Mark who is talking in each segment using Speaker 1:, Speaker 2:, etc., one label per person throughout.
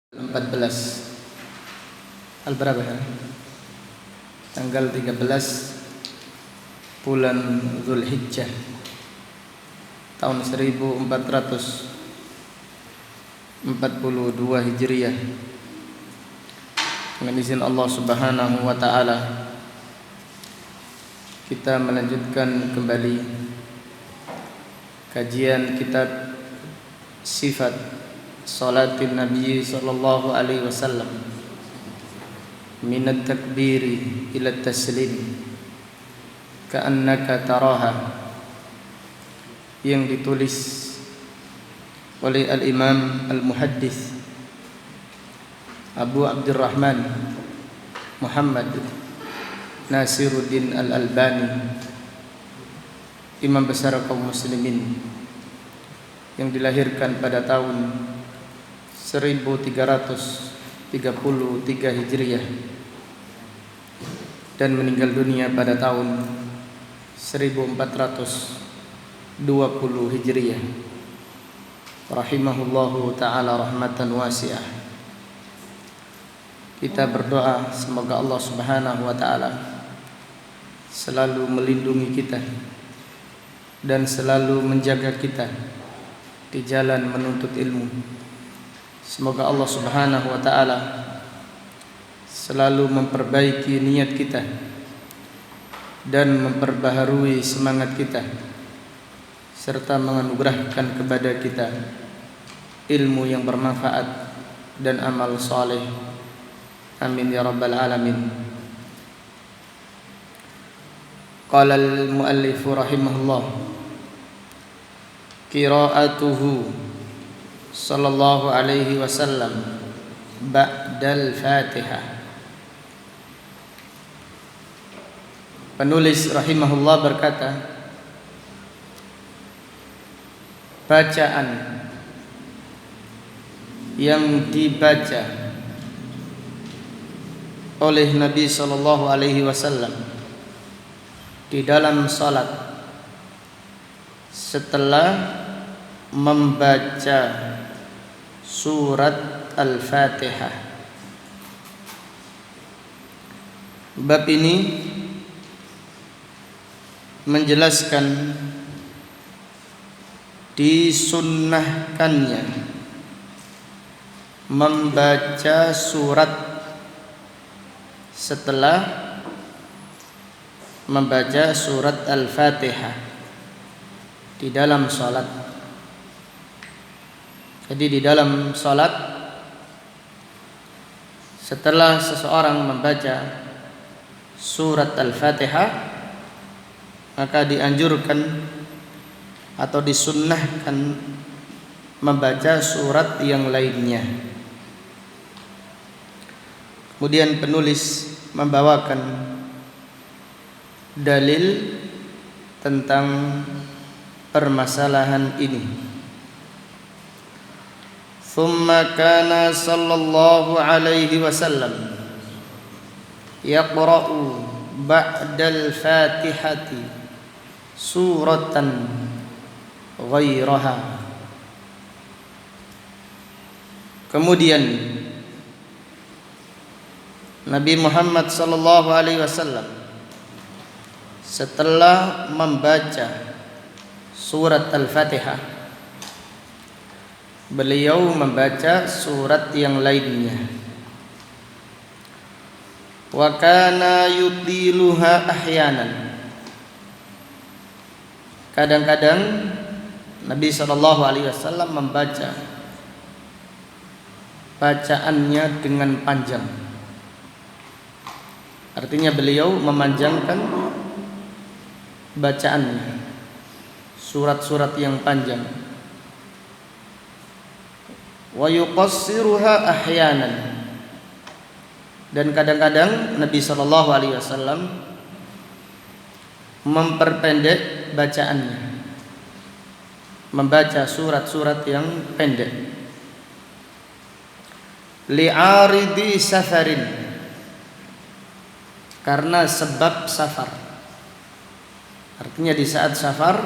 Speaker 1: 14 berapa ya? Tanggal 13 bulan Zulhijjah tahun 1442 Hijriah. Dengan izin Allah Subhanahu wa taala, kita melanjutkan kembali kajian kitab Sifat Salatin Nabi sallallahu alaihi wasallam min at-takbiri ila at-taslim ka'annaka taraha, yang ditulis oleh al-Imam al-Muhaddits Abu Abdurrahman Muhammad Nasiruddin al-Albani, imam besar kaum muslimin, yang dilahirkan pada tahun 1333 Hijriah dan meninggal dunia pada tahun 1420 Hijriah, rahimahullahu ta'ala rahmatan wasi'ah. Kita berdoa semoga Allah Subhanahu wa ta'ala selalu melindungi kita dan selalu menjaga kita di jalan menuntut ilmu. Semoga Allah Subhanahu wa ta'ala selalu memperbaiki niat kita dan memperbaharui semangat kita, serta menganugerahkan kepada kita ilmu yang bermanfaat dan amal saleh. Amin ya rabbal alamin. Qala al-muallif rahimahullah, qira'atuhu sallallahu alaihi wasallam ba'dal Fatihah. Penulis rahimahullah berkata, bacaan yang dibaca oleh Nabi sallallahu alaihi wasallam di dalam salat setelah membaca surat Al-Fatihah. Bab ini menjelaskan disunnahkannya membaca surat setelah membaca surat Al-Fatihah di dalam salat. Jadi di dalam salat, setelah seseorang membaca surat Al-Fatihah, maka dianjurkan atau disunnahkan membaca surat yang lainnya. Kemudian penulis membawakan dalil tentang permasalahan ini. Thumma kana sallallahu alaihi wasallam yaqra'u ba'dal Fatihati suratan ghairaha. Kemudian Nabi Muhammad sallallahu alaihi wasallam setelah membaca surat Al-Fatihah, beliau membaca surat yang lainnya. Wa kana yutiluha ahyanan. Kadang-kadang Nabi sallallahu alaihi wasallam membaca bacaannya dengan panjang. Artinya beliau memanjangkan bacaannya, surat-surat yang panjang. Wa yuqassiruha ahyanan, dan kadang-kadang Nabi sallallahu alaihi wasallam memperpendek bacaannya, membaca surat-surat yang pendek. Li'aridi safarin, karena sebab safar. Artinya di saat safar,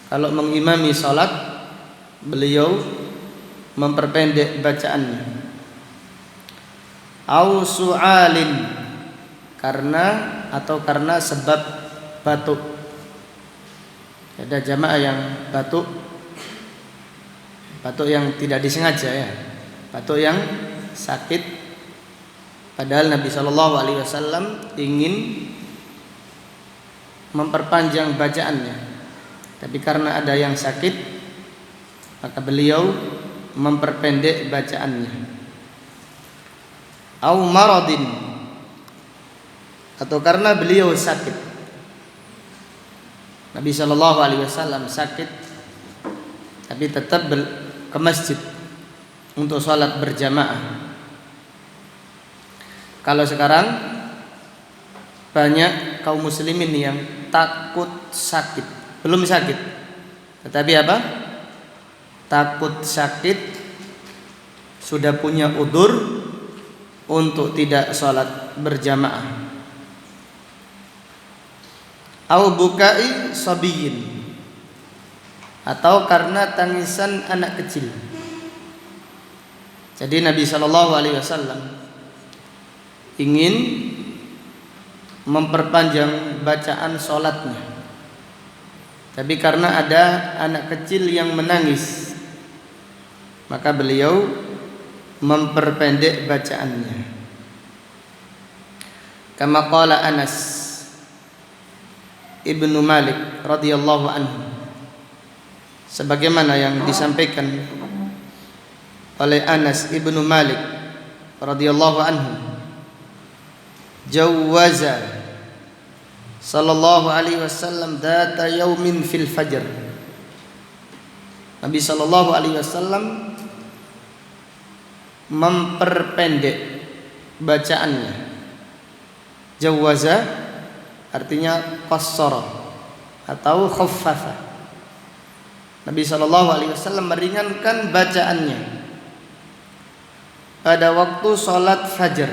Speaker 1: kalau mengimami salat, beliau memperpendek bacaannya. Au su'alin, karena sebab batuk. Ada jamaah yang batuk yang tidak disengaja ya, batuk yang sakit, padahal Nabi Shallallahu Alaihi Wasallam ingin memperpanjang bacaannya, tapi karena ada yang sakit maka beliau memperpendek bacaannya. Au maradin, atau karena beliau sakit. Nabi Shallallahu Alaihi Wasallam sakit, tapi tetap ke masjid untuk sholat berjamaah. Kalau sekarang banyak kaum muslimin yang takut sakit, belum sakit, tetapi apa? Takut sakit, sudah punya udzur untuk tidak sholat berjamaah. Au bukai sabiyin, atau karena tangisan anak kecil. Jadi Nabi Shallallahu Alaihi Wasallam ingin memperpanjang bacaan sholatnya, tapi karena ada anak kecil yang menangis, maka beliau memperpendek bacaannya. Kama qala Anas ibnu Malik radhiyallahu anhu, sebagaimana yang disampaikan oleh Anas ibnu Malik radhiyallahu anhu, jawaza sallallahu alaihi wasallam data yaumin fil fajr. Nabi sallallahu alaihi wasallam memperpendek bacaannya. Jawaza artinya qassara atau khaffafa. Nabi sallallahu alaihi wasallam meringankan bacaannya pada waktu sholat fajar,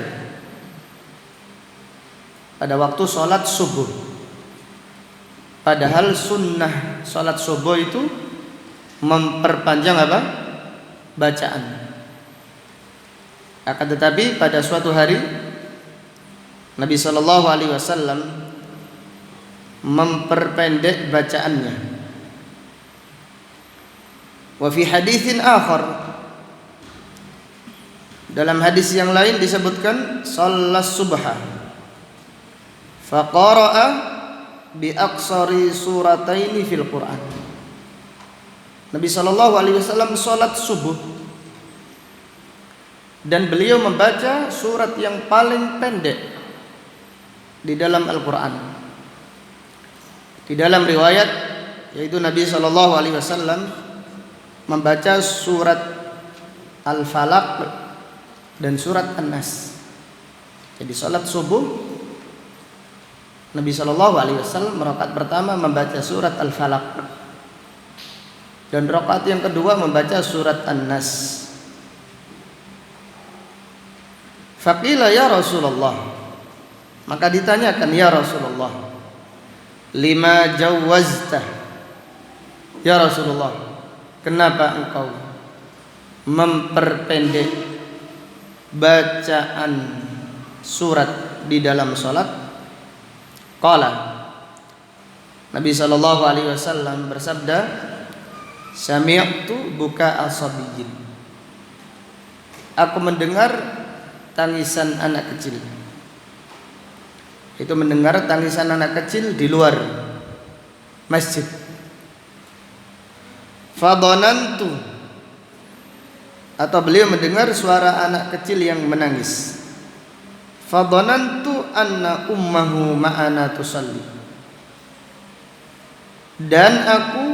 Speaker 1: pada waktu sholat subuh. Padahal sunnah sholat subuh itu memperpanjang apa? Bacaan. Akan tetapi pada suatu hari Nabi Shallallahu Alaihi Wasallam memperpendek bacaannya. Wa fi haditsin akhar, dalam hadis yang lain disebutkan shalat subha faqara'a bi aqsari surataini fil Quran. Nabi Shallallahu Alaihi Wasallam salat subuh dan beliau membaca surat yang paling pendek di dalam Al-Quran. Di dalam riwayat, yaitu Nabi Shallallahu Alaihi Wasallam membaca surat Al-Falaq dan surat An-Nas. Jadi salat subuh Nabi Shallallahu Alaihi Wasallam rakaat pertama membaca surat Al-Falaq dan rakaat yang kedua membaca surat An-Nas. Faqila ya Rasulullah, maka ditanyakan, ya Rasulullah, lima jawazta, ya Rasulullah, kenapa engkau memperpendek bacaan surat di dalam salat? Qala, Nabi sallallahu alaihi wasallam bersabda, sami'tu buka as-sabiyyin, aku mendengar tangisan anak kecil. Itu mendengar tangisan anak kecil di luar masjid. Fadhanantu, atau beliau mendengar suara anak kecil yang menangis. Fadhanantu anna ummahu ma'ana tusalli, dan aku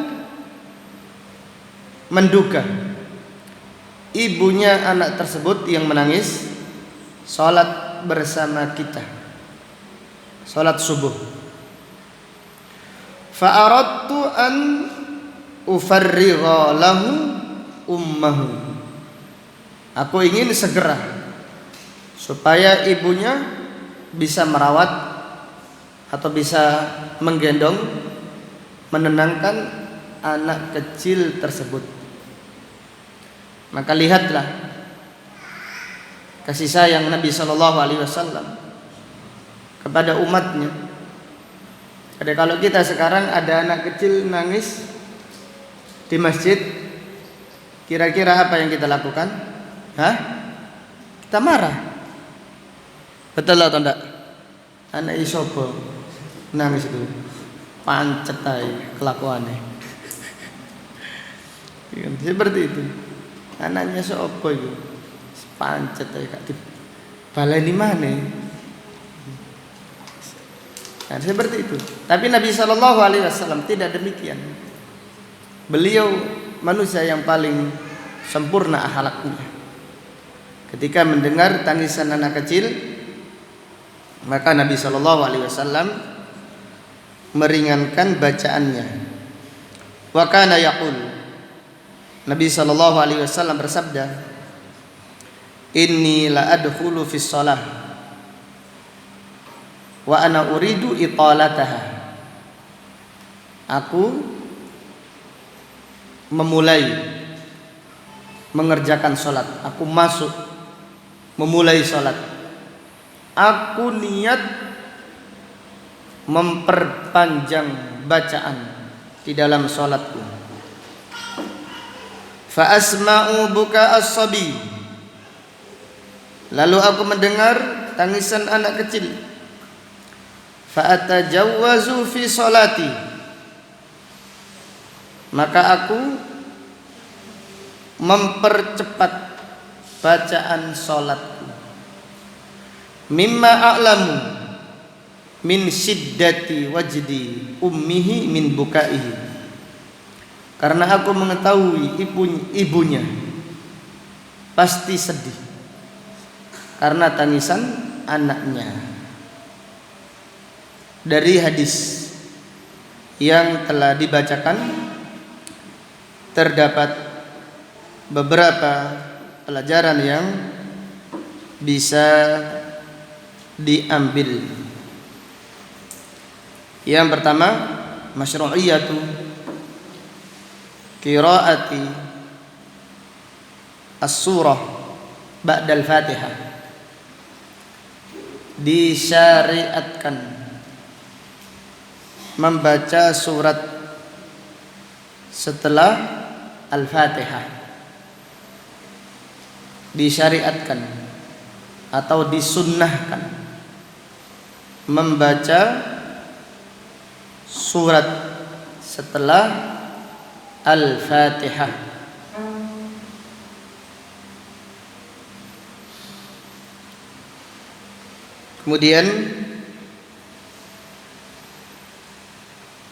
Speaker 1: menduga ibunya anak tersebut yang menangis salat bersama kita, salat subuh. Fa'aradtu an ufarrigha lahu ummahu, aku ingin segera supaya ibunya bisa merawat atau bisa menggendong, menenangkan anak kecil tersebut. Maka lihatlah kasih sayang Nabi Shallallahu Alaihi Wasallam kepada umatnya. Ada kalau kita sekarang ada anak kecil nangis di masjid, kira-kira apa yang kita lakukan? Kita marah. Betul atau enggak? Anak isopo nangis itu pancet aja kelakuannya. Seperti itu. Anaknya sopo itu pancet aja balai di mana? Nah, seperti itu. Tapi Nabi Shallallahu Alaihi Wasallam tidak demikian. Beliau manusia yang paling sempurna akhlaknya. Ketika mendengar tangisan anak kecil, maka Nabi Shallallahu Alaihi Wasallam meringankan bacaannya. Wa kana yaqul, Nabi Shallallahu Alaihi Wasallam bersabda, Inni la adkhulu fis shalah wa ana uridu italataha. Aku memulai mengerjakan sholat. Aku masuk memulai sholat. Aku niat memperpanjang bacaan di dalam sholatku. Fa asma'u buka as-sabi. Lalu aku mendengar tangisan anak kecil. Fa atajawwazu fi sholati. Maka aku mempercepat bacaan sholatku. Mimma a'lamu min syiddati wajdi ummihi min bukaihi. Karena aku mengetahui ibunya pasti sedih karena tangisan anaknya. Dari hadis yang telah dibacakan terdapat beberapa pelajaran yang bisa diambil. Yang pertama, masyru'iyatu qiraati as-surah ba'dal Fatihah. Disyariatkan membaca surat setelah Al-Fatihah. Disyariatkan atau disunnahkan membaca surat setelah Al-Fatihah. Kemudian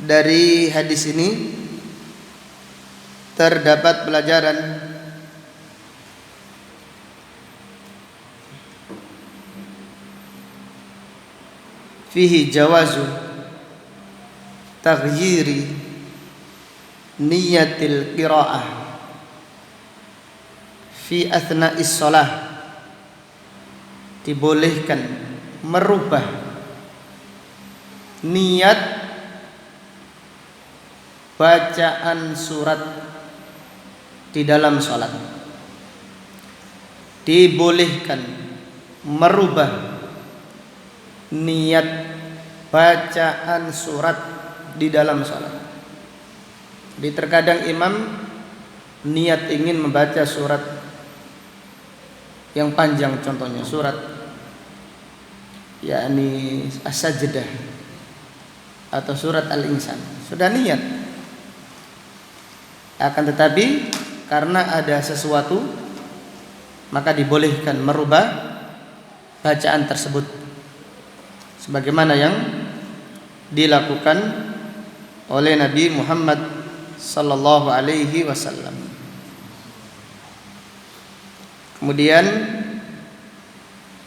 Speaker 1: dari hadis ini terdapat pelajaran fihi jawazu taghyiri niyatil qiraah fi athna'is shalah. Dibolehkan merubah niat bacaan surat di dalam salat. Dibolehkan merubah niat bacaan surat di dalam salat. Jadi terkadang imam niat ingin membaca surat yang panjang, contohnya surat yakni As-Sajdah atau surat Al-Insan. Sudah niat. Akan tetapi karena ada sesuatu maka dibolehkan merubah bacaan tersebut sebagaimana yang dilakukan oleh Nabi Muhammad sallallahu alaihi wasallam. Kemudian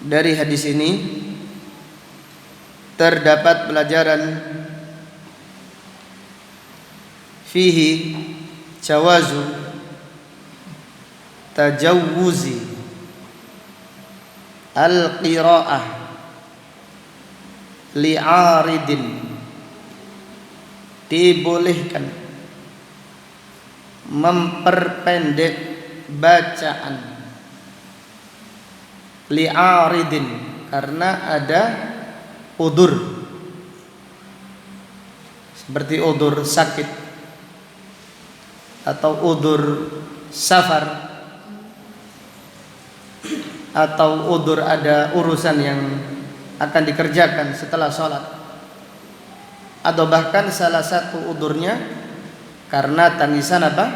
Speaker 1: dari hadis ini terdapat pelajaran fihi jawazu tajawuzi al-qiraah li'aridin. Dibolehkan memperpendek bacaan, li'aridin, karena ada udur, seperti udur sakit atau udur safar, atau udur ada urusan yang akan dikerjakan setelah sholat, atau bahkan salah satu udurnya karena tangisan apa?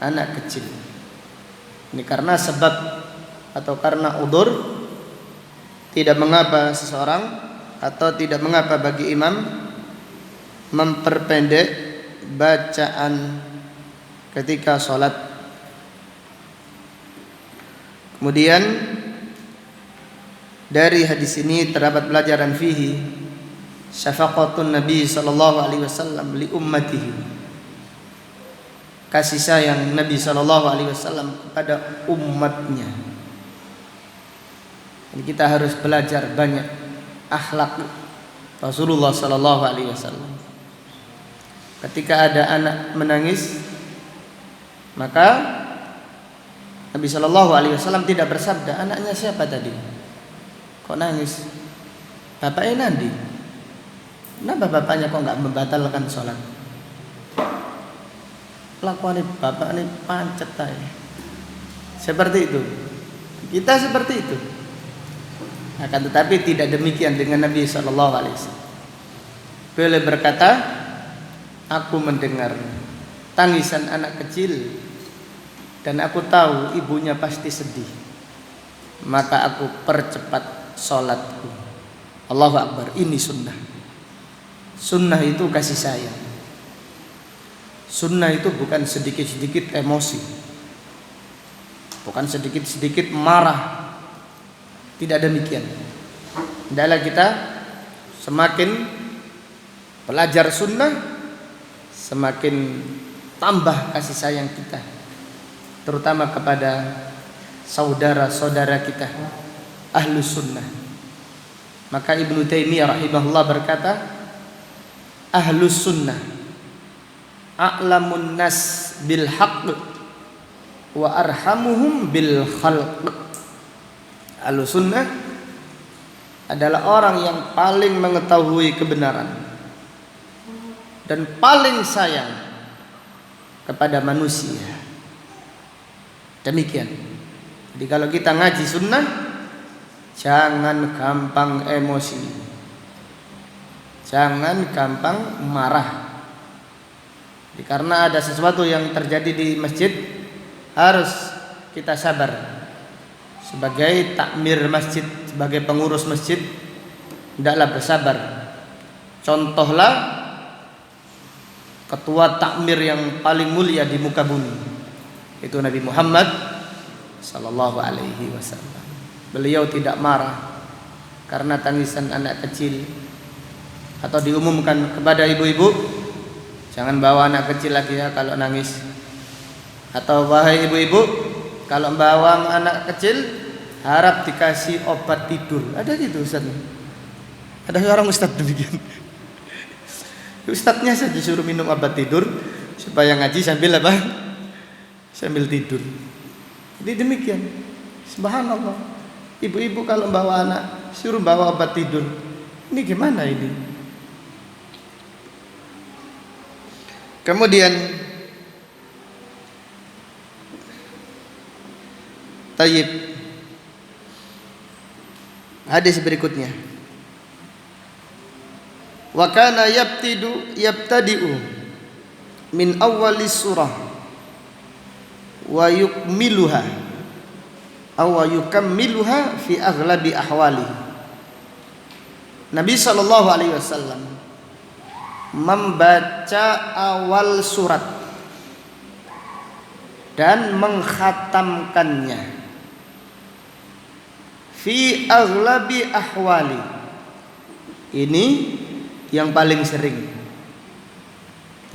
Speaker 1: Anak kecil. Ini karena sebab atau karena udur, tidak mengapa seseorang atau tidak mengapa bagi imam memperpendek bacaan ketika sholat. Kemudian dari hadis ini terdapat pelajaran fihi syafaqatun Nabi sallallahu alaihi wasallam li ummatihi, kasih sayang Nabi sallallahu alaihi wasallam kepada umatnya. Jadi kita harus belajar banyak akhlak Rasulullah sallallahu alaihi wasallam. Ketika ada anak menangis, maka Nabi sallallahu alaihi wasallam tidak bersabda, "Anaknya siapa tadi? Kok nangis? Bapaknya nanti. Kenapa bapaknya kok enggak membatalkan sholat? Lakukan bapak ini pancet aja." Seperti itu. Kita seperti itu. Akan tetapi tidak demikian dengan Nabi sallallahu alaihi wasallam. Beliau berkata, "Aku mendengar tangisan anak kecil dan aku tahu ibunya pasti sedih. Maka aku percepat sholatku." Allahu Akbar. Ini sunnah. Sunnah itu kasih sayang. Sunnah itu bukan sedikit-sedikit emosi, bukan sedikit-sedikit marah. Tidak demikian. Hendaklah kita semakin belajar sunnah, semakin tambah kasih sayang kita, terutama kepada saudara-saudara kita ahlus sunnah. Maka Ibnu Taimiyah rahimahullah berkata, ahlus sunnah a'lamun nas bil haqq wa arhamuhum bil khalq. Ahlus sunnah adalah orang yang paling mengetahui kebenaran dan paling sayang kepada manusia. Demikian. Jadi kalau kita ngaji sunnah, jangan gampang emosi, jangan gampang marah. Jadi karena ada sesuatu yang terjadi di masjid, harus kita sabar. Sebagai takmir masjid, sebagai pengurus masjid, hendaklah bersabar. Contohlah ketua takmir yang paling mulia di muka bumi, itu Nabi Muhammad sallallahu alaihi wasallam. Beliau tidak marah karena tangisan anak kecil, atau diumumkan kepada ibu-ibu, jangan bawa anak kecil lagi ya kalau nangis, atau wahai ibu-ibu, kalau bawa anak kecil harap dikasih obat tidur. Ada gitu Ustaz. Ada seorang ustaz demikian. Ustadznya saja disuruh minum obat tidur supaya ngaji sambil apa? Sambil tidur. Jadi demikian. Subhanallah. Ibu-ibu kalau bawa anak suruh bawa obat tidur. Ini gimana ini? Kemudian tayyib, hadis berikutnya, wa kana yabtadi'u min awwalis surah wa yukmiluha aw yukammiluha fi aghlabi ahwali. Nabi sallallahu alaihi wasallam membaca awal surat dan mengkhatamkannya fi aghlabi ahwali. Ini yang paling sering.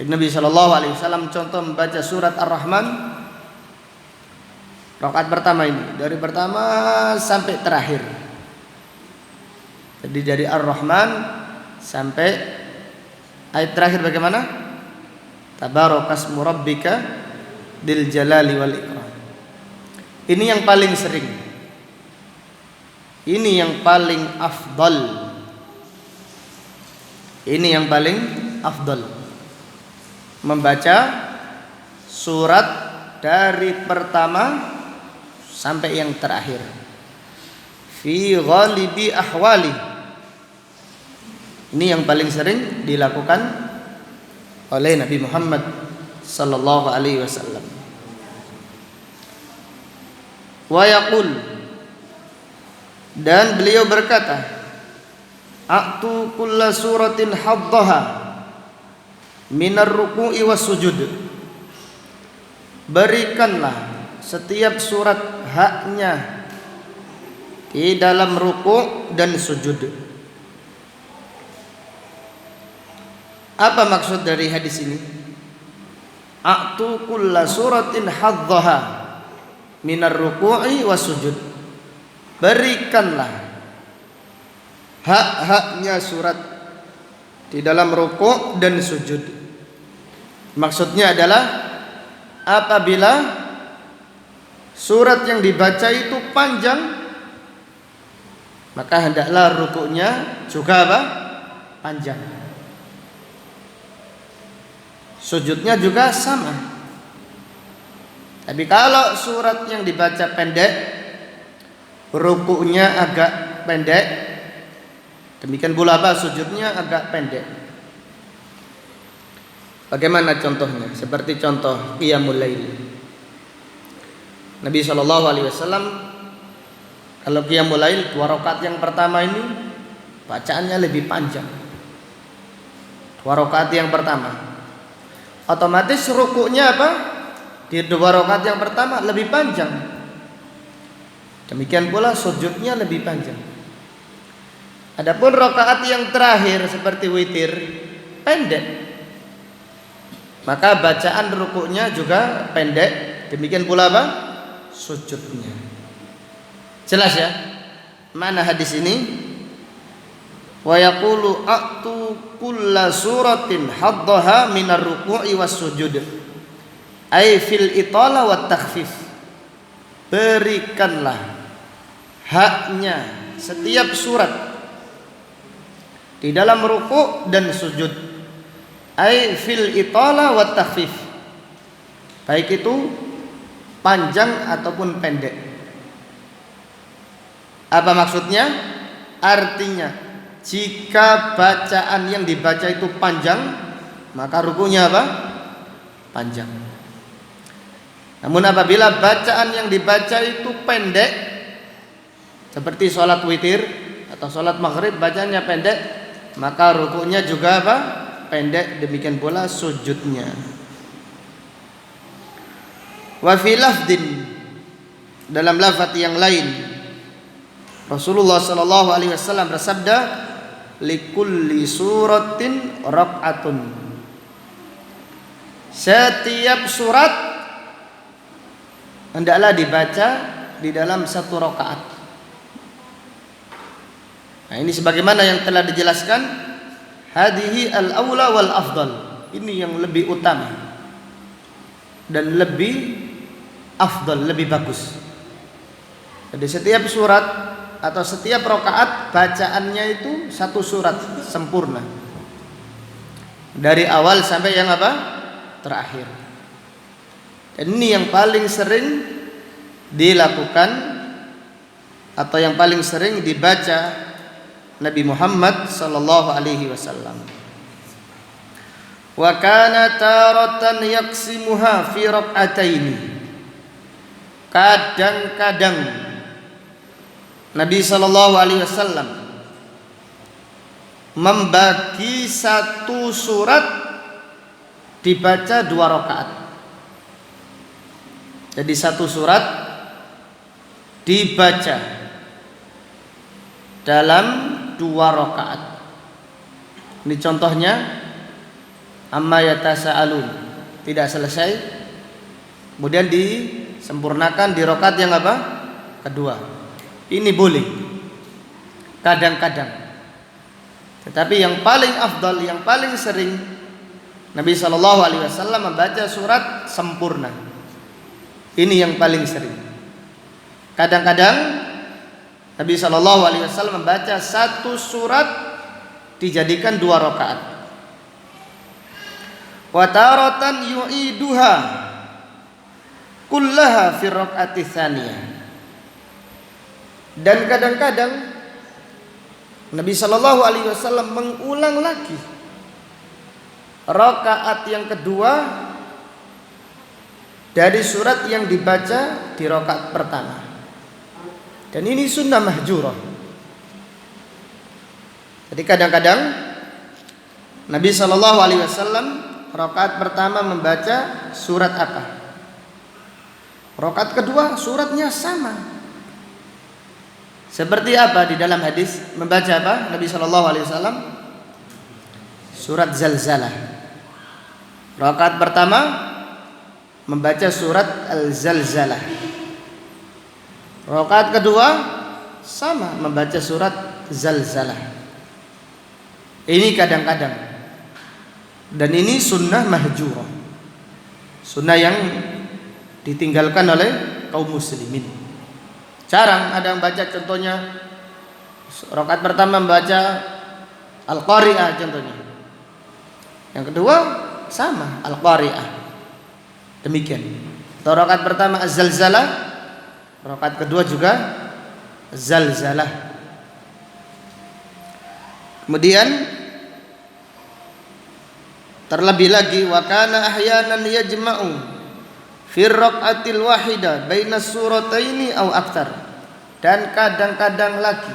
Speaker 1: Nabi sallallahu alaihi wasallam contoh membaca surat Ar-Rahman rakaat pertama ini, dari pertama sampai terakhir. Jadi dari Ar-Rahman sampai ayat terakhir bagaimana? Tabarakasmu rabbika dzil jalali wal ikram. Ini yang paling sering. Ini yang paling afdal. Ini yang paling afdal. Membaca surat dari pertama sampai yang terakhir. Fi ghalibi ahwali. Ini yang paling sering dilakukan oleh Nabi Muhammad sallallahu alaihi wasallam. Wa yaqul, dan beliau berkata, a'tu kulla suratin haddaha minar ruku'i was sujud. Berikanlah setiap surat haknya di dalam ruku' dan sujud. Apa maksud dari hadis ini? A'tu kulla suratin haddaha minar ruku'i was sujud. Berikanlah hak-haknya surat di dalam ruku' dan sujud. Maksudnya adalah apabila surat yang dibaca itu panjang, maka hendaklah ruku'nya juga apa? Panjang. Sujudnya juga sama. Tapi kalau surat yang dibaca pendek, ruku'nya agak pendek, demikian pula apa? Sujudnya agak pendek. Bagaimana contohnya? Seperti contoh qiyamul lail. Nabi SAW kalau qiyamul lail 2 rakaat yang pertama ini bacaannya lebih panjang. 2 rakaat yang pertama. Otomatis rukuknya apa? Di 2 rakaat yang pertama lebih panjang. Demikian pula sujudnya lebih panjang. Adapun rakaat yang terakhir seperti witir pendek, maka bacaan rukuknya juga pendek. Demikian pula apa? Sujudnya. Jelas ya? Mana hadis ini? Wa yaqulu a'tu kulla suratin haddaha minar ruku'i was sujud. Ai fil itala wat takhfif. Berikanlah haknya setiap surat di dalam ruku' dan sujud. Ai fil itala wat takhfif. Baik itu panjang ataupun pendek. Apa maksudnya? Artinya, jika bacaan yang dibaca itu panjang, maka rukunya apa? Panjang. Namun apabila bacaan yang dibaca itu pendek, seperti sholat witir atau sholat maghrib bacaannya pendek, maka rukunya juga apa? Pendek. Demikian pula sujudnya. Wa fi lafdin, dalam lafaz yang lain, Rasulullah sallallahu alaihi wasallam bersabda, likulli suratin rak'atun. Setiap surat hendaklah dibaca di dalam 1 rakaat. Nah, ini sebagaimana yang telah dijelaskan, hadhihi al-aula wal afdal. Ini yang lebih utama dan lebih afdal, lebih bagus. Jadi setiap surat atau setiap rakaat bacaannya itu 1 surat sempurna, dari awal sampai yang apa? Terakhir. Dan ini yang paling sering dilakukan atau yang paling sering dibaca Nabi Muhammad sallallahu alaihi wasallam. Wa kana taratan yaqsimuha fi rak'ataini. Kadang-kadang Nabi sallallahu alaihi wasallam membagi 1 surat dibaca 2 rakaat. Jadi 1 surat dibaca dalam 2 rakaat. Ini contohnya, amma yatasaalun, tidak selesai, kemudian disempurnakan di rakaat yang apa? Kedua. Ini boleh kadang-kadang. Tetapi yang paling afdal, yang paling sering, Nabi SAW membaca surat sempurna. Ini yang paling sering. Kadang-kadang Nabi Shallallahu Alaihi Wasallam membaca satu surat dijadikan 2 rakaat. Wa taratan yu'iduha kullaha fi rakaati tsaniyah. Dan kadang-kadang Nabi Shallallahu Alaihi Wasallam mengulang lagi rakaat yang kedua dari surat yang dibaca di rakaat pertama. Dan ini sunnah mahjurah. Jadi kadang-kadang Nabi Shallallahu Alaihi Wasallam rakaat pertama membaca surat apa? Rakaat kedua suratnya sama. Seperti apa di dalam hadis membaca apa? Nabi Shallallahu Alaihi Wasallam surat Zalzalah. Rakaat pertama membaca surat Al-Zalzalah. Rakaat kedua sama membaca surat Zalzalah. Ini kadang-kadang. Dan ini sunnah mahjurah. Sunnah yang ditinggalkan oleh kaum muslimin. Jarang ada yang baca, contohnya rakaat pertama membaca Al-Qari'ah contohnya. Yang kedua sama Al-Qari'ah. Demikian. Atau rakaat pertama Az-Zalzalah, rakaat kedua juga Zalzalah. Kemudian terlebih lagi wa kana ahyanan yajma'u fi raqatil wahida baina surataini aw aktsar. Dan kadang-kadang lagi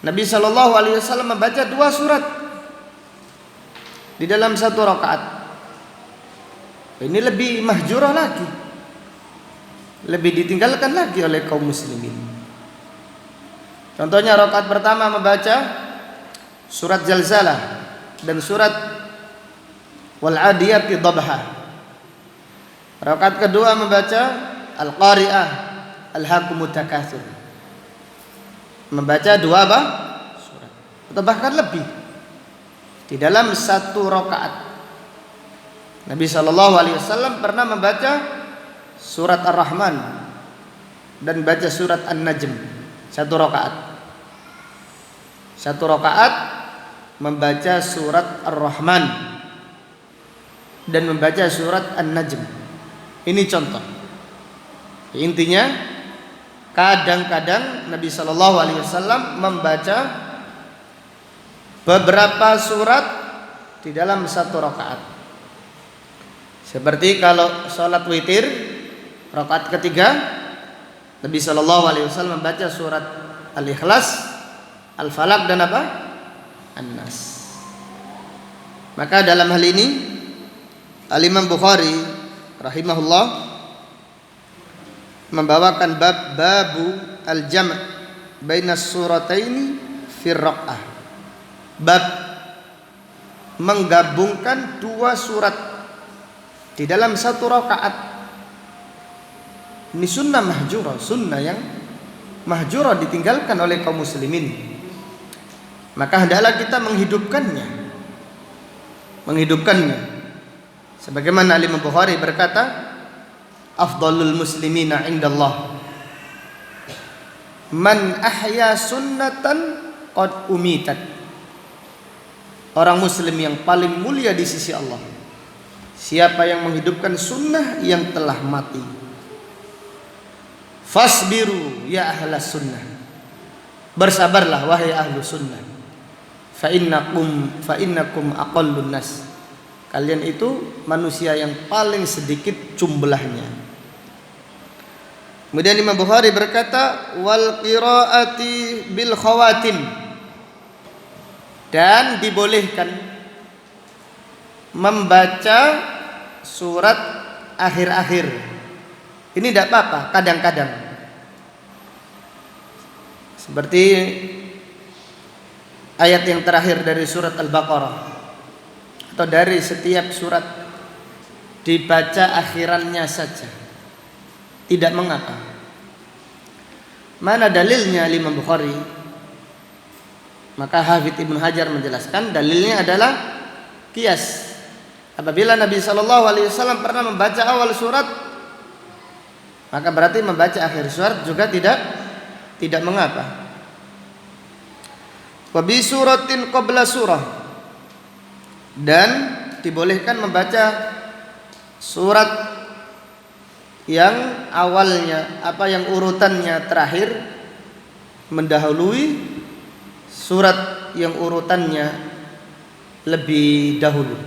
Speaker 1: Nabi sallallahu alaihi wasallam membaca 2 surat di dalam satu rakaat. Ini lebih mahjurah lagi, lebih ditinggalkan lagi oleh kaum muslimin. Contohnya rakaat pertama membaca surat Zalzalah dan surat Wal Adiyati Dhabha. Rakaat kedua membaca Al-Qari'ah, Al-Hakumut Takatsur. Membaca 2 apa? Surat. Atau bahkan lebih di dalam satu rakaat. Nabi sallallahu alaihi wasallam pernah membaca surat Ar-Rahman dan baca surat An-Najm satu rakaat. Satu rakaat membaca surat Ar-Rahman dan membaca surat An-Najm. Ini contoh. Intinya kadang-kadang Nabi sallallahu alaihi wasallam membaca beberapa surat di dalam satu rakaat. Seperti kalau sholat witir rakaat ketiga, Nabi sallallahu alaihi wasallam membaca surat Al-Ikhlas, Al-Falaq dan apa? An-Nas. Maka dalam hal ini Al-Imam Bukhari rahimahullah membawakan babu al-jam' baina surataini fi raq'ah. Bab menggabungkan 2 surat di dalam satu rakaat. Ini sunnah mahjurah, sunnah yang mahjurah ditinggalkan oleh kaum muslimin. Maka hendaklah kita menghidupkannya. Sebagaimana Imam Bukhari berkata, afdalul muslimina indallah man ahya sunnatan qad umitat. Orang muslim yang paling mulia di sisi Allah, siapa yang menghidupkan sunnah yang telah mati. Fasbiru ya ahlas sunnah. Bersabarlah wahai ahlu sunnah. Fa innakum aqallun nas. Kalian itu manusia yang paling sedikit jumlahnya. Kemudian Imam Bukhari berkata wal qiraati bil khawatim. Dan dibolehkan membaca surat akhir-akhir. Ini tidak apa-apa kadang-kadang. Seperti ayat yang terakhir dari surat Al-Baqarah, atau dari setiap surat dibaca akhirannya saja, tidak mengapa. Mana dalilnya Imam Bukhari? Maka Hafidz Ibnu Hajar menjelaskan dalilnya adalah qiyas. Apabila Nabi sallallahu alaihi wasallam pernah membaca awal surat maka berarti membaca akhir surat juga tidak mengapa. Wa bi suratin qabla surah, dan dibolehkan membaca surat yang awalnya yang urutannya terakhir mendahului surat yang urutannya lebih dahulu.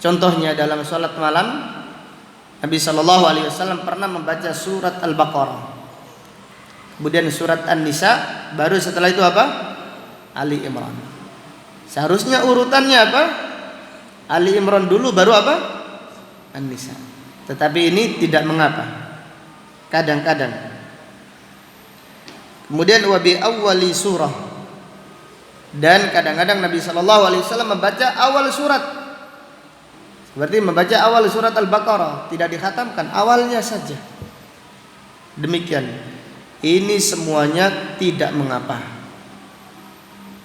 Speaker 1: Contohnya dalam salat malam, Nabi sallallahu alaihi wasallam pernah membaca surat Al-Baqarah, kemudian surat An-Nisa, baru setelah itu Ali Imran. Seharusnya urutannya Ali Imran dulu, baru An-Nisa. Tetapi ini tidak mengapa. Kadang-kadang. Kemudian wa bi awwali surah. Dan kadang-kadang Nabi sallallahu alaihi wasallam membaca awal surat. Berarti membaca awal surat Al-Baqarah, tidak dikhatamkan, awalnya saja. Demikian. Ini semuanya tidak mengapa.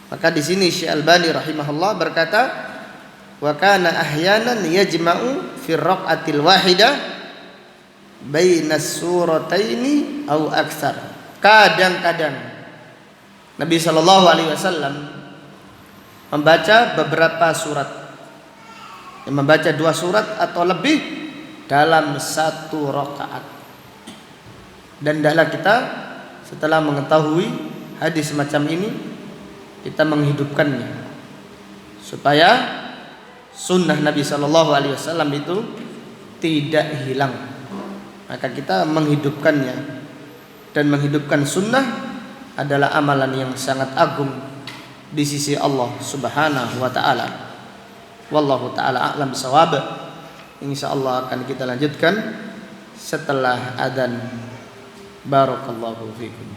Speaker 1: Maka di sini Syekh Albani rahimahullah berkata, wa kana ahyanan yajma'u fi raq'atil wahidah bainas surataini au aktsar. Kadang-kadang Nabi sallallahu alaihi wasallam membaca beberapa surat, membaca 2 surat atau lebih dalam 1 rakaat. Dan hendaklah kita setelah mengetahui hadis semacam ini, kita menghidupkannya supaya sunnah Nabi sallallahu alaihi wasallam itu tidak hilang. Maka kita menghidupkannya, dan menghidupkan sunnah adalah amalan yang sangat agung di sisi Allah Subhanahu wa taala. Wallahu taala a'lam bishawab. Insyaallah akan kita lanjutkan setelah adzan. Barakallahu fikum.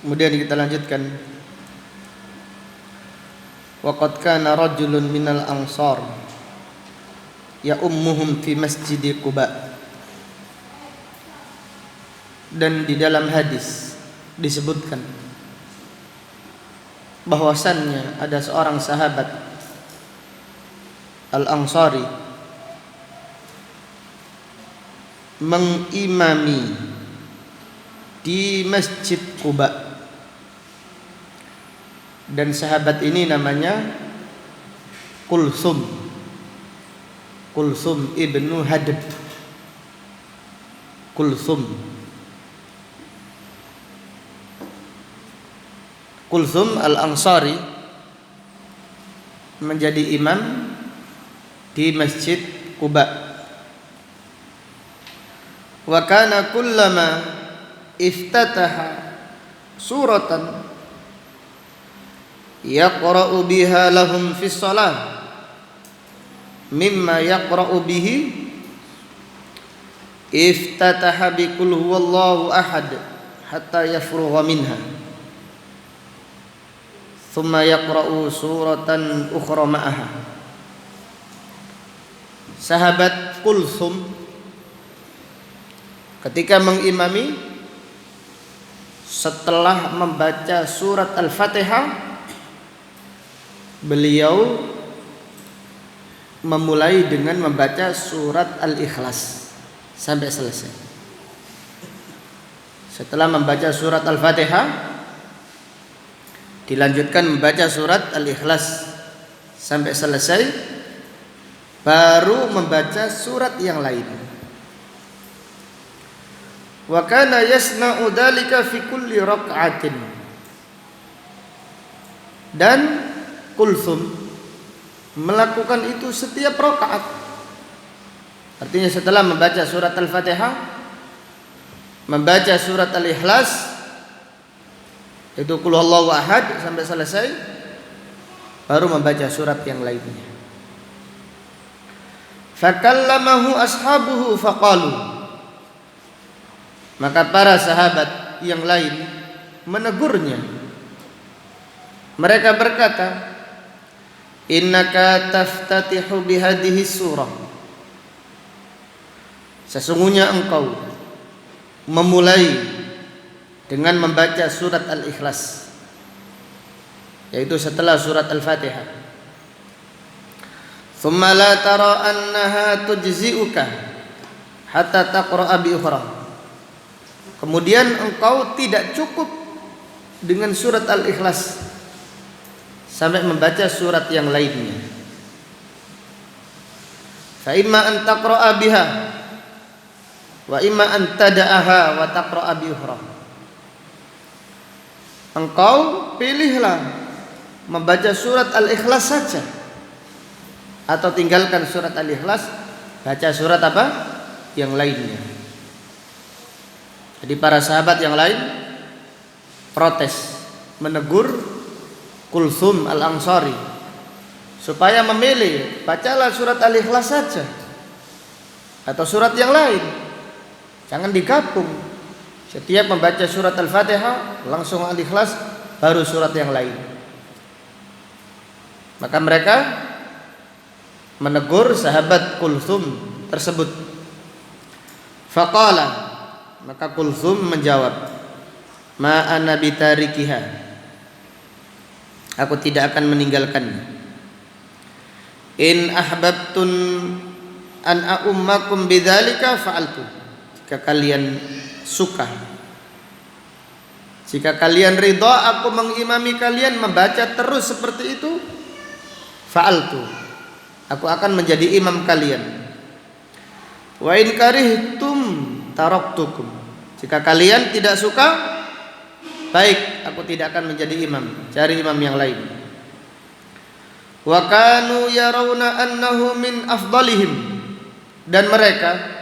Speaker 1: Kemudian kita lanjutkan. Wa qad kana rajulun minal ansar ya ummuhum fi masjid Quba. Dan di dalam hadis disebutkan bahwasannya ada seorang sahabat Al-Ansari mengimami di Masjid Quba. Dan sahabat ini namanya Kulsum ibnu Hadb. Kulsum Al-Ansari menjadi imam di Masjid Quba. Wa kana kullama iftataha suratan yaqra'u biha lahum fi shalah mimma yaqra'u bihi iftataha bi qul huwallahu ahad hatta yafrugha minha thumma yaqra'u suratan ukhra ma'aha. Sahabat Kulsum ketika mengimami, setelah membaca surat Al-Fatihah, beliau memulai dengan membaca surat Al-Ikhlas sampai selesai. Setelah membaca surat Al-Fatihah, dilanjutkan membaca surat Al-Ikhlas sampai selesai, baru membaca surat yang lain. Wa kana yasna'u dzalika fi kulli rak'atin. Dan Kulsum melakukan itu setiap rakaat. Artinya setelah membaca surat Al-Fatihah, membaca surat Al-Ikhlas, itu qul huwallahu ahad sampai selesai, baru membaca surat yang lainnya. Fakallamahu ashabuhu faqalu. Maka para sahabat yang lain menegurnya. Mereka berkata, innaka taftatihu bihadhihi surah. Sesungguhnya engkau memulai dengan membaca surat Al-Ikhlas, yaitu setelah surat Al-Fatihah. Thumma la tara annaha tujzi'uka hatta taqra'a bi ukhra. Kemudian engkau tidak cukup dengan surat Al-Ikhlas sampai membaca surat yang lainnya. Fa imma an taqra'a biha wa imma an tada'aha wa taqra'a bi ukhra. Engkau pilihlah membaca surat Al-Ikhlas saja, atau tinggalkan surat Al-Ikhlas, baca surat apa? Yang lainnya. Jadi para sahabat yang lain protes, menegur Kulsum Al-Ansari supaya memilih, bacalah surat Al-Ikhlas saja atau surat yang lain, jangan digabung. Setiap membaca surat Al-Fatihah langsung Al-Ikhlas, baru surat yang lain. Maka mereka menegur sahabat Kulsum tersebut. Faqala, maka Kulsum menjawab, ma ana bitarikiha, aku tidak akan meninggalkannya. In ahbabtun an a'ummakum bidzalika fa'altu. Jika kalian suka, jika kalian ridha aku mengimami kalian membaca terus seperti itu, fa'altu, aku akan menjadi imam kalian. Wa in karihtum taraktukum. Jika kalian tidak suka, baik, aku tidak akan menjadi imam, cari imam yang lain. Wa kanu yarawna annahu min afdalihim. Dan mereka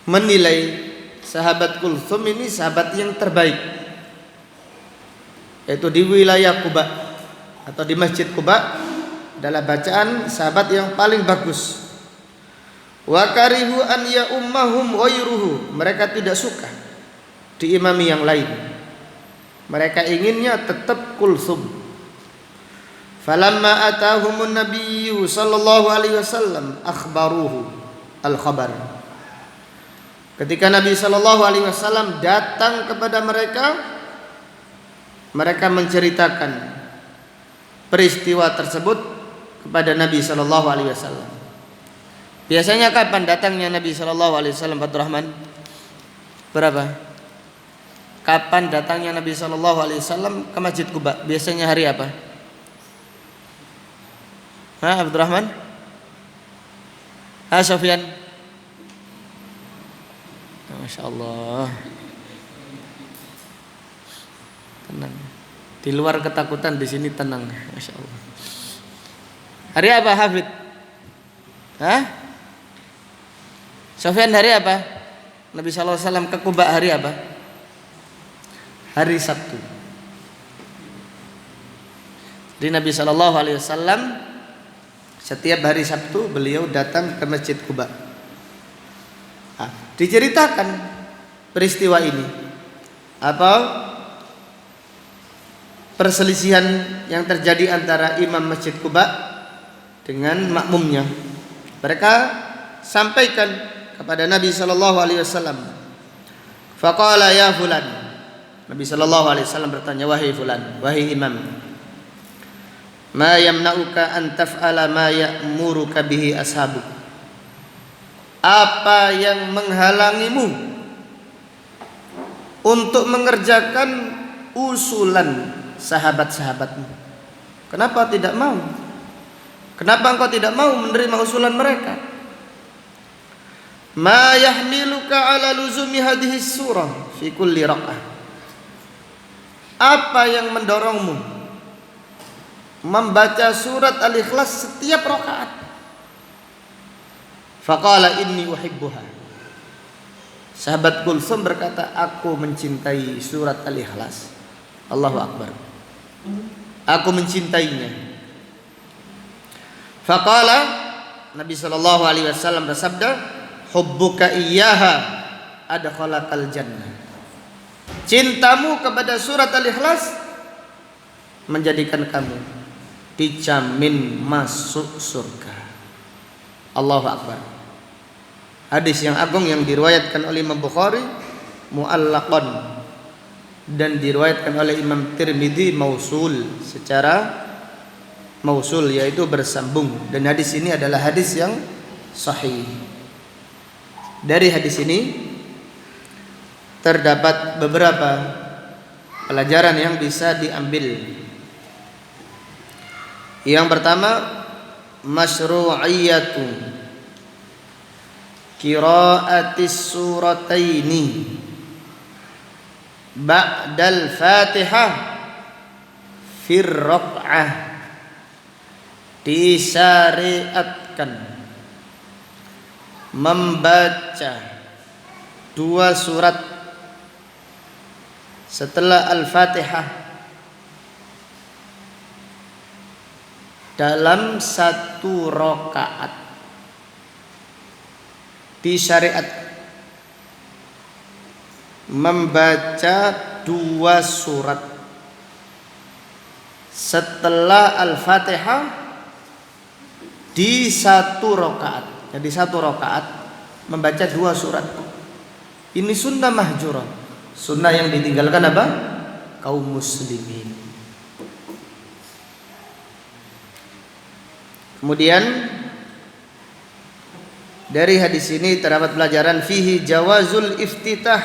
Speaker 1: menilai sahabat Kulsum ini sahabat yang terbaik, yaitu di wilayah Quba atau di Masjid Quba adalah bacaan sahabat yang paling bagus. Wa karihu an ya ummahum ghairuhu. Mereka tidak suka diimami yang lain. Mereka inginnya tetap kulsum. Falamma atahumun nabiyyu sallallahu alaihi wasallam akhbaruhu al-khabar. Ketika Nabi sallallahu alaihi wasallam datang kepada mereka, mereka menceritakan peristiwa tersebut kepada Nabi sallallahu alaihi wasallam. Biasanya kapan datangnya Nabi sallallahu alaihi wasallam, Abdurrahman? Berapa? Kapan datangnya Nabi sallallahu alaihi wasallam ke Masjid Quba? Biasanya hari apa? Abdurrahman? Sofyan? Masya Allah. Tenang. Di luar ketakutan, di sini tenang. Masya Allah. Hari apa, Hafid? Sofyan, hari apa? Nabi sallallahu alaihi wasallam ke Quba hari apa? Hari Sabtu. Jadi Nabi sallallahu alaihi wasallam setiap hari Sabtu beliau datang ke Masjid Quba. Diceritakan peristiwa ini. Apa perselisihan yang terjadi antara imam Masjid Quba dengan makmumnya. Mereka sampaikan kepada Nabi sallallahu alaihi wasallam. Faqala ya fulan. Nabi sallallahu alaihi wasallam bertanya, wahai fulan, wahai imam, ma yamna'uka an taf'ala ma ya'muruka bihi ashabuk? Apa yang menghalangimu untuk mengerjakan usulan sahabat-sahabatmu? Kenapa tidak mau? Kenapa engkau tidak mau menerima usulan mereka? Ma yahmiluka ala luzumi hadhihi surah fi kulli raq'ah. Apa yang mendorongmu membaca surat Al-Ikhlas setiap rakaat? Faqala inni uhibbuha. Sahabat Kulsum berkata, aku mencintai surat Al-Ikhlas. Allahu Akbar. Aku mencintainya. Faqala, Nabi sallallahu alaihi wasallam bersabda, hubbuka iyyaha adkhalakal jannah. Cintamu kepada surat Al-Ikhlas menjadikan kamu dijamin masuk surga. Allahu Akbar. Hadis yang agung yang diriwayatkan oleh Imam Bukhari mu'allaqan dan diriwayatkan oleh Imam Tirmidzi mausul, secara mausul yaitu bersambung, dan hadis ini adalah hadis yang sahih. Dari hadis ini terdapat beberapa pelajaran yang bisa diambil. Yang pertama, masyru'iyatu qira'atis surataini ba'dal Fatihah fir raq'ah. Disyariatkan membaca dua surat setelah Al-Fatihah dalam satu rakaat. Disyariat membaca dua surat setelah Al-Fatihah di satu rakaat. Jadi satu rakaat membaca dua surat. Ini sunnah mahjurah, sunnah yang ditinggalkan apa? Kaum muslimin. Kemudian dari hadis ini terdapat pelajaran fihi jawazul iftitah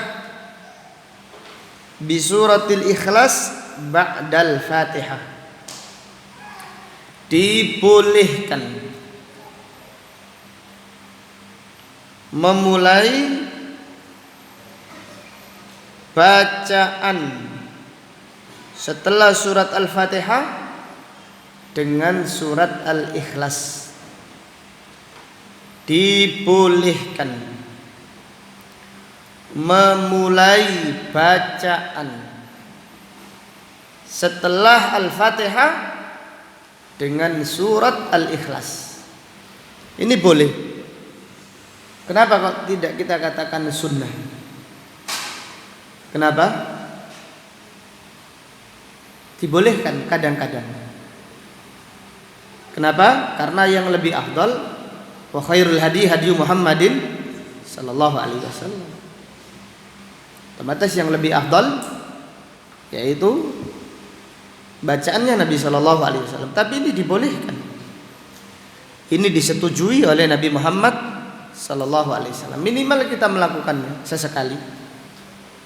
Speaker 1: bi suratil Ikhlas ba'dal Fatihah. Dibolehkan memulai bacaan setelah surat Al-Fatihah dengan surat Al-Ikhlas. Dibolehkan memulai bacaan setelah Al-Fatihah dengan surat Al-Ikhlas. Ini boleh. Kenapa kok tidak kita katakan sunnah? Kenapa? dibolehkan kadang-kadang. Kenapa? Karena yang lebih afdal wa khairul hadi hadi Muhammadin sallallahu alaihi wasallam. Otomatis yang lebih afdal yaitu bacaannya Nabi sallallahu alaihi wasallam. Tapi ini dibolehkan. Ini disetujui oleh Nabi Muhammad sallallahu alaihi wasallam. Minimal kita melakukannya sesekali.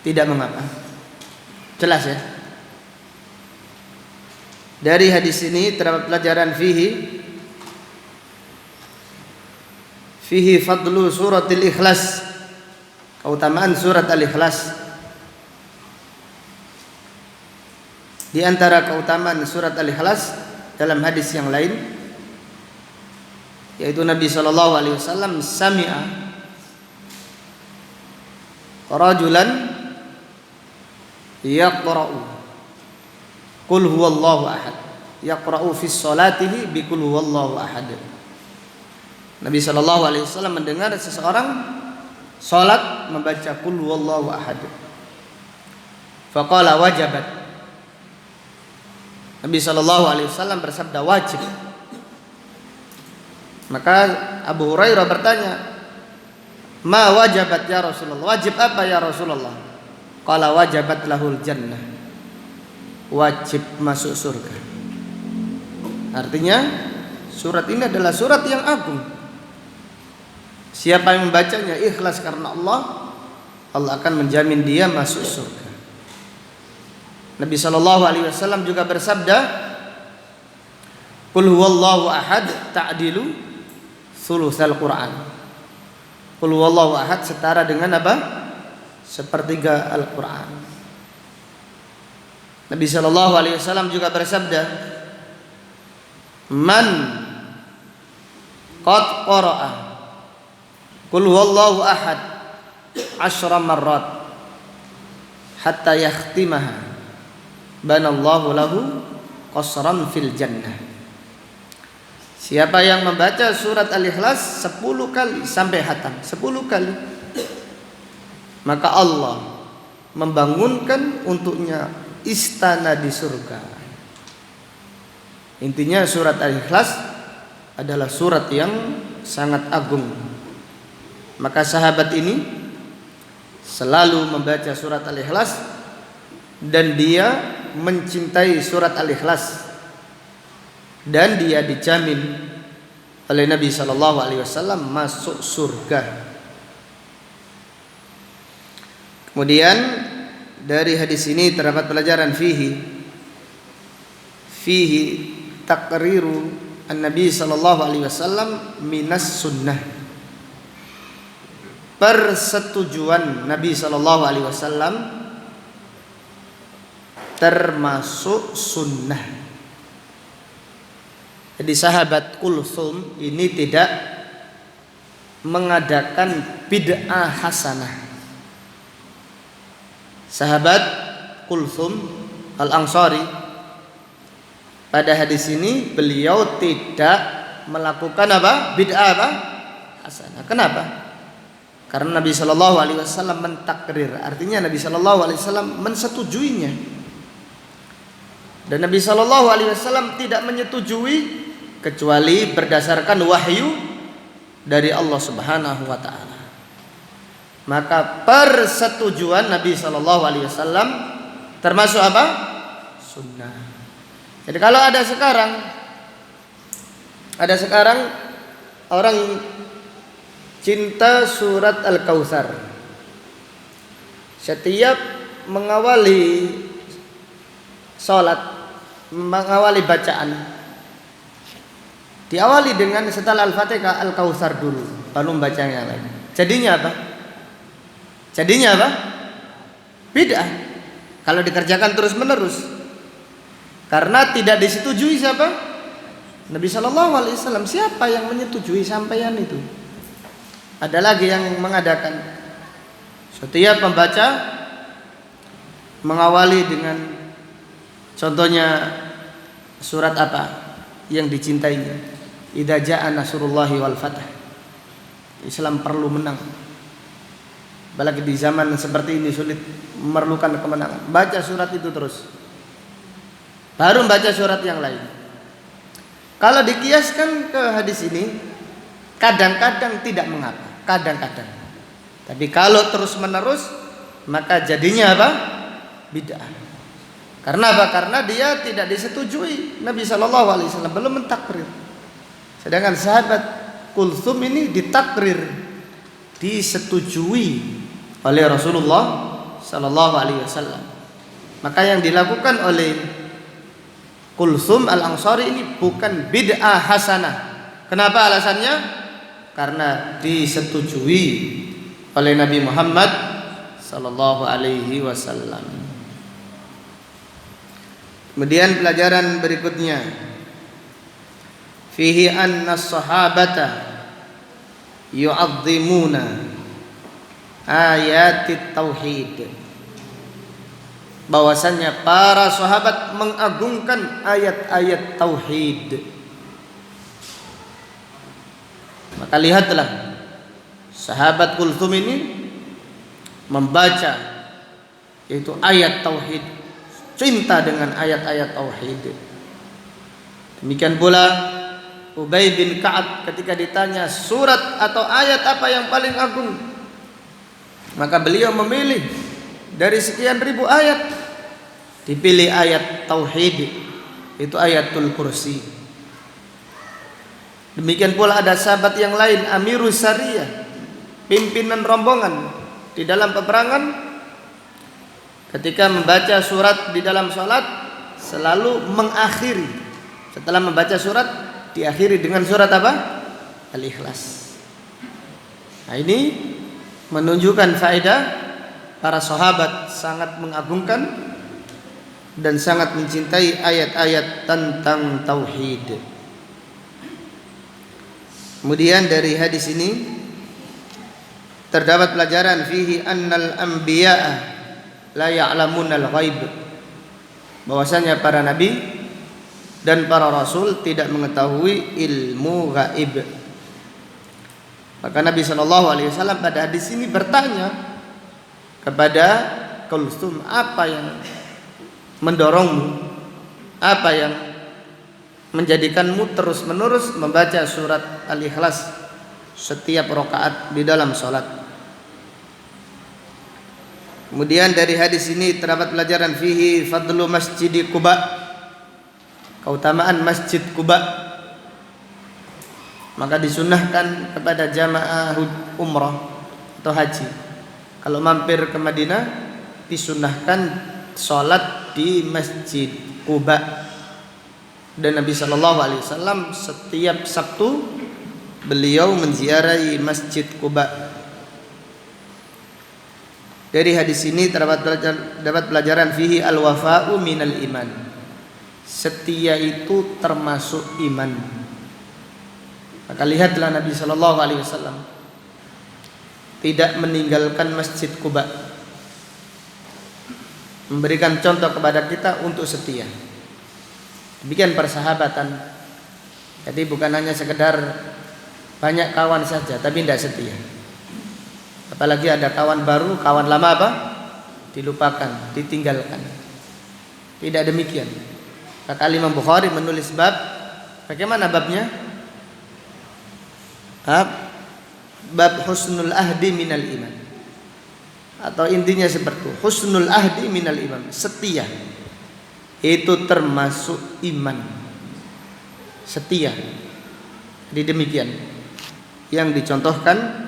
Speaker 1: Tidak mengapa. Jelas ya? Dari hadis ini terdapat pelajaran fihi fadlu suratil ikhlas, keutamaan surat al-ikhlas. Di antara keutamaan surat al-ikhlas dalam hadis yang lain, yaitu Nabi sallallahu alaihi wasallam sami'a rajulan yaqra'u Qul huwallahu ahad, yaqra'u fi sholatihi bi qul huwallahu ahad. Nabi sallallahu alaihi wasallam mendengar seseorang salat membaca qul huwallahu ahad. Faqala wajabat. Nabi sallallahu alaihi wasallam bersabda wajib. Maka Abu Hurairah bertanya, "Ma wajabat ya Rasulullah?" Wajib apa ya Rasulullah? Qala wajabat lahul jannah. Wajib masuk surga. Artinya surat ini adalah surat yang agung. Siapa yang membacanya ikhlas karena Allah, Allah akan menjamin dia masuk surga. Nabi sallallahu alaihi wasallam juga bersabda, "Qul huwallahu ahad ta'dilu thulutsal Qur'an." Qul huwallahu ahad setara dengan apa? Sepertiga Al-Qur'an. Nabi sallallahu alaihi wasallam juga bersabda, "Man qad qara'a qul huwallahu ahad 10 marrat hatta yakhtimaha banallahu lahu qasran fil jannah." Siapa yang membaca surat Al-Ikhlas 10 kali sampai khatam, 10 kali, maka Allah membangunkan untuknya istana di surga. Intinya surat Al-Ikhlas adalah surat yang sangat agung. Maka sahabat ini selalu membaca surat Al-Ikhlas dan dia mencintai surat Al-Ikhlas, dan dia dijamin oleh Nabi sallallahu alaihi wasallam masuk surga. Kemudian dari hadis ini terdapat pelajaran fihi taqriru an-nabi sallallahu alaihi wasallam minas sunnah. Persetujuan Nabi sallallahu alaihi wasallam termasuk sunnah. Jadi sahabat Kulthum ini tidak mengadakan bid'ah hasanah. Sahabat Kulthum Al-Ansari, pada hadis ini beliau tidak melakukan apa? Bid'ah apa? Hasanah. Kenapa? Karena Nabi sallallahu alaihi wasallam mentakrir, artinya Nabi sallallahu alaihi wasallam mensetujuinya. Dan Nabi sallallahu alaihi wasallam tidak menyetujui kecuali berdasarkan wahyu dari Allah Subhanahu wa taala. Maka persetujuan Nabi sallallahu alaihi wasallam termasuk apa? Sunnah. Jadi kalau ada sekarang orang cinta surat Al-Kautsar, setiap mengawali salat, mengawali bacaan, diawali dengan setelah Al-Fatihah Al-Kautsar dulu, baru membaca yang lain. Jadinya apa? Bid'ah. Kalau dikerjakan terus-menerus. Karena tidak disetujui siapa? Nabi sallallahu alaihi wasallam. Siapa yang menyetujui sampaian itu? Ada lagi yang mengadakan setiap pembaca mengawali dengan contohnya surat apa yang dicintainya. Idza jaa nasrullahi wal fath. Islam perlu menang. Apalagi di zaman seperti ini sulit memerlukan kemenangan. Baca surat itu terus. baru membaca surat yang lain. Kalau dikiaskan ke hadis ini, kadang-kadang tidak mengapa, kadang-kadang. Tapi kalau terus-menerus, maka jadinya apa? Bid'ah. Karena apa? Karena dia tidak disetujui. Nabi SAW belum mentakrir. Sedangkan sahabat Kulthum ini ditakrir, disetujui oleh Rasulullah SAW. Maka yang dilakukan oleh Kulthum al-Ansari ini bukan bid'ah hasanah. Kenapa alasannya? Karena disetujui oleh Nabi Muhammad sallallahu alaihi wasallam. Kemudian pelajaran berikutnya, fihi anna as-sahabata yu'azzimuna ayatit tauhid. Bahwasannya para sahabat mengagungkan ayat-ayat tauhid. Maka lihatlah, sahabat Kulthum ini membaca yaitu ayat tauhid, cinta dengan ayat-ayat tauhid. Demikian pula Ubay bin Ka'ab ketika ditanya surat atau ayat apa yang paling agung, maka beliau memilih dari sekian ribu ayat, dipilih ayat tauhid, itu ayatul kursi. Demikian pula ada sahabat yang lain, Amirus Sariyah, pimpinan rombongan di dalam peperangan, ketika membaca surat di dalam sholat selalu mengakhiri, setelah membaca surat diakhiri dengan surat apa? Al-Ikhlas. Nah, ini menunjukkan faedah para sahabat sangat mengagungkan dan sangat mencintai ayat-ayat tentang tauhid. Kemudian dari hadis ini terdapat pelajaran, fihi annal anbiya'a la ya'lamunal ghaib. Bahwasanya para nabi dan para rasul tidak mengetahui ilmu gaib. Maka Nabi SAW pada hadis ini bertanya kepada Kulthum, apa yang mendorongmu, apa yang menjadikanmu terus-menerus membaca surat Al-Ikhlas setiap rakaat di dalam salat. Kemudian dari hadis ini terdapat pelajaran, fihi fadlu masjid Quba, keutamaan Masjid Quba. Maka disunahkan kepada jamaah umrah atau haji, kalau mampir ke Madinah disunahkan sholat di Masjid Quba. Dan Nabi SAW setiap Sabtu beliau menziarahi Masjid Quba. Dari hadis ini terdapat pelajaran, fihi al-wafa'u minal iman. Setia itu termasuk iman. Maka lihatlah Nabi SAW tidak meninggalkan Masjid Quba, memberikan contoh kepada kita untuk setia. Demikian persahabatan. Jadi bukan hanya sekedar banyak kawan saja tapi tidak setia. Apalagi ada kawan baru, kawan lama apa? Dilupakan, ditinggalkan. Tidak demikian. Maka Imam Bukhari menulis bab, bagaimana babnya? Bab husnul ahdi minal iman. Atau intinya seperti itu, husnul ahdi minal iman, setia itu termasuk iman. Setia. Jadi demikian yang dicontohkan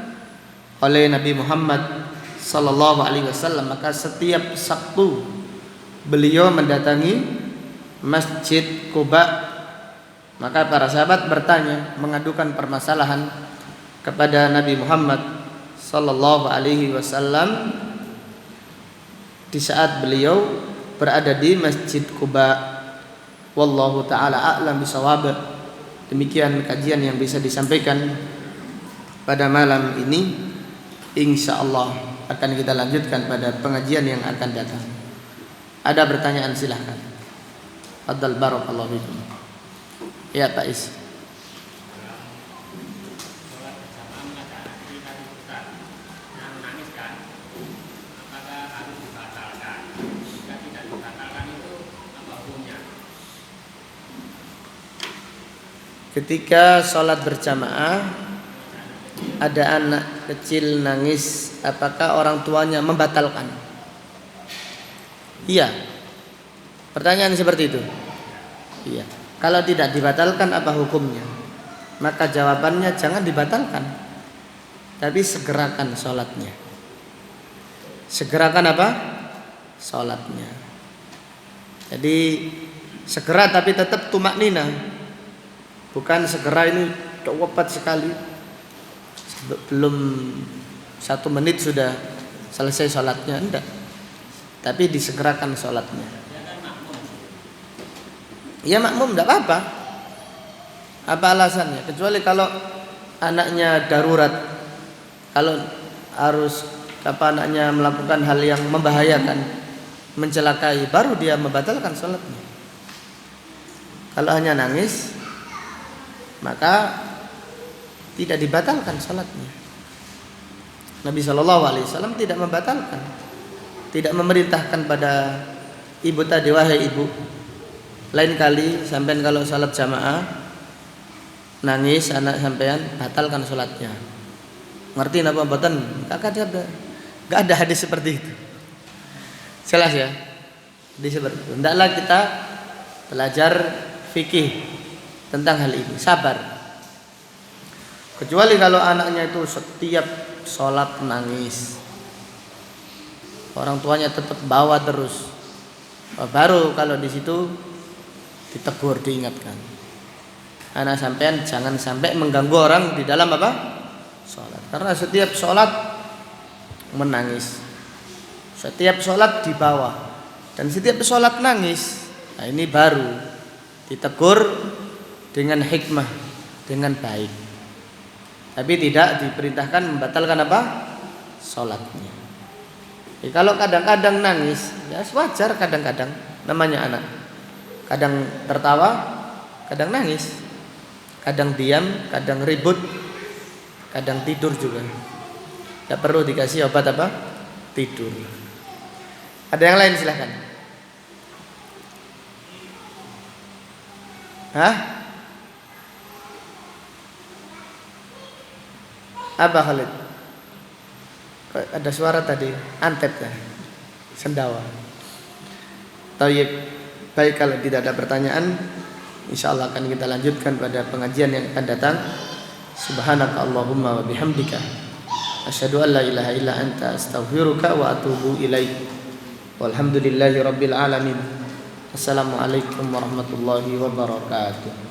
Speaker 1: oleh Nabi Muhammad sallallahu alaihi wasallam. Maka setiap Sabtu beliau mendatangi Masjid Quba. Maka para sahabat bertanya, mengadukan permasalahan kepada Nabi Muhammad sallallahu alaihi wasallam di saat beliau berada di Masjid Quba. Wallahu taala a'lam bisawab. Demikian kajian yang bisa disampaikan pada malam ini. Insyaallah akan kita lanjutkan pada pengajian yang akan datang. Ada pertanyaan silahkan. Fadhal barakallahu fikum. Ya Pak Is. Ketika sholat berjamaah ada anak kecil nangis, apakah orang tuanya membatalkan? Iya. Pertanyaan seperti itu. Iya. Kalau tidak dibatalkan apa hukumnya? Maka jawabannya jangan dibatalkan, tapi segerakan sholatnya. Segerakan apa? Sholatnya. Jadi segera tapi tetap tumaknina. Bukan segera ini cepat sekali, belum 1 menit sudah selesai sholatnya, enggak. Tapi disegerakan sholatnya. Ya makmum enggak apa-apa. Apa alasannya? Kecuali kalau anaknya darurat, kalau harus anaknya melakukan hal yang membahayakan, mencelakai, baru dia membatalkan sholatnya. Kalau hanya nangis, maka tidak dibatalkan sholatnya. Nabi SAW tidak membatalkan, tidak memerintahkan pada ibu tadi, wahai ibu, lain kali sampean kalau sholat jamaah nangis anak sampean, batalkan sholatnya. Ngerti apa mboten? Enggak ada hadis seperti itu. Jelas ya? Hadis seperti itu. Hendaklah kita belajar fikih tentang hal ini, sabar. Kecuali kalau anaknya itu setiap sholat nangis, orang tuanya tetap bawa terus, baru kalau di situ ditegur, diingatkan. Anak sampean jangan sampai mengganggu orang di dalam apa? Sholat. Karena setiap sholat menangis, setiap sholat dibawa, dan setiap sholat nangis. Nah ini baru ditegur dengan hikmah, dengan baik. Tapi tidak diperintahkan membatalkan apa? Sholatnya. Jadi kalau kadang-kadang nangis, ya wajar kadang-kadang, namanya anak. Kadang tertawa, kadang nangis, kadang diam, kadang ribut, kadang tidur juga. Tidak perlu dikasih obat apa? Tidur. Ada yang lain silahkan. Hah? Apa Khalid? Kok ada suara tadi? Antep ya? Sendawa. Tayyib. Baik, kalau tidak ada pertanyaan, insyaallah akan kita lanjutkan pada pengajian yang akan datang. Subhanaka Allahumma wa bihamdika asyhadu an la ilaha illa anta astaghfiruka wa atubu ilaik. Walhamdulillahi rabbil alamin. Assalamualaikum warahmatullahi wabarakatuh.